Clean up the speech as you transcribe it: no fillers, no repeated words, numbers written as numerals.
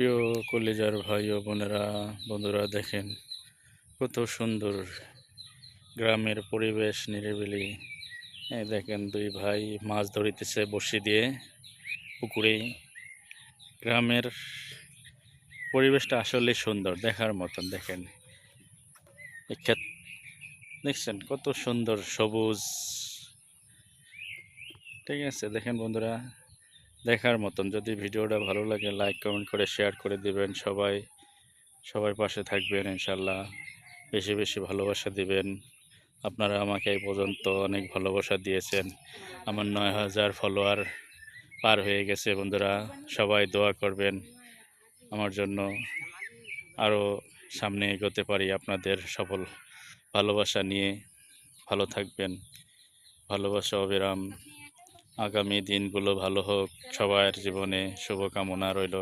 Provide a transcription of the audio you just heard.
প্রিয় কলিজার ভাই ও বোনেরা, বন্ধুরা, দেখেন কত সুন্দর গ্রামের পরিবেশ, নিরিবিলি। দেখেন দুই ভাই মাছ ধরিতেছে বড়শি দিয়ে পুকুরে। গ্রামের পরিবেশটা আসলে সুন্দর, দেখার মতন। দেখেন এই ক্ষেত দেখছেন কত সুন্দর সবুজ। ঠিক আছে, দেখেন বন্ধুরা, দেখার মতন। যদি ভিডিওটা ভালো লাগে লাইক কমেন্ট করে শেয়ার করে দিবেন। সবাই পাশে থাকবেন ইনশাল্লাহ। বেশি বেশি ভালোবাসা দিবেন। আপনারা আমাকে এই পর্যন্ত অনেক ভালোবাসা দিয়েছেন। আমার ৯,০০০ ফলোয়ার পার হয়ে গেছে বন্ধুরা। সবাই দোয়া করবেন আমার জন্য, আরও সামনে এগোতে পারি আপনাদের সফল ভালোবাসা নিয়ে। ভালো থাকবেন, ভালোবাসা অবিরাম। আগামী দিনগুলো ভালো হোক, সবার জীবনে শুভকামনা রইল।